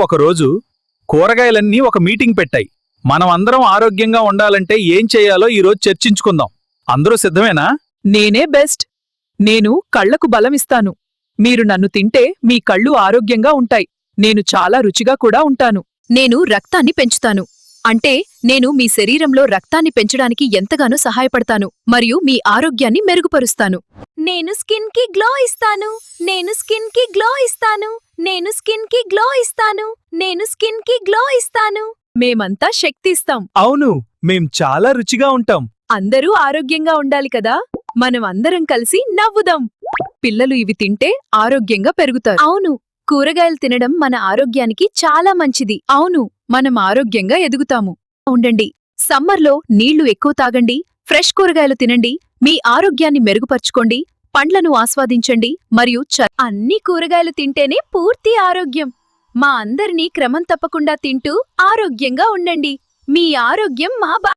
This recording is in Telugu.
ఒకరోజు కూరగాయలన్నీ ఒక మీటింగ్ పెట్టాయి. మనం అందరం ఆరోగ్యంగా ఉండాలంటే ఏం చేయాలో ఈరోజు చర్చించుకుందాం. అందరూ సిద్ధమేనా? నేనే బెస్ట్. నేను కళ్లకు బలమిస్తాను. మీరు నన్ను తింటే మీ కళ్ళు ఆరోగ్యంగా ఉంటాయి. నేను చాలా రుచిగా కూడా ఉంటాను. నేను రక్తాన్ని పెంచుతాను. అంటే నేను మీ శరీరంలో రక్తాన్ని పెంచడానికి ఎంతగానో సహాయపడతాను మరియు మీ ఆరోగ్యాన్ని మెరుగుపరుస్తాను. నేను స్కిన్ కి గ్లో ఇస్తాను. నేను స్కిన్ కి గ్లో ఇస్తాను. నేను స్కిన్ కి గ్లో ఇస్తాను. నేను స్కిన్ కి గ్లో ఇస్తాను. మేమంతా శక్తి ఇస్తాం. అవును, మేం చాలా రుచిగా ఉంటాం. అందరూ ఆరోగ్యంగా ఉండాలి కదా. మనం అందరం కలిసి నవ్వుదాం. పిల్లలు ఇవి తింటే ఆరోగ్యంగా పెరుగుతారు. అవును, కూరగాయలు తినడం మన ఆరోగ్యానికి చాలా మంచిది. అవును, మనం ఆరోగ్యంగా ఎదుగుతాము. ఉండండి, సమ్మర్లో నీళ్లు ఎక్కువ తాగండి, ఫ్రెష్ కూరగాయలు తినండి, మీ ఆరోగ్యాన్ని మెరుగుపర్చుకోండి, పండ్లను ఆస్వాదించండి మరియు అన్ని కూరగాయలు తింటేనే పూర్తి ఆరోగ్యం. మా అందరినీ క్రమం తప్పకుండా తింటూ ఆరోగ్యంగా ఉండండి. మీ ఆరోగ్యం మా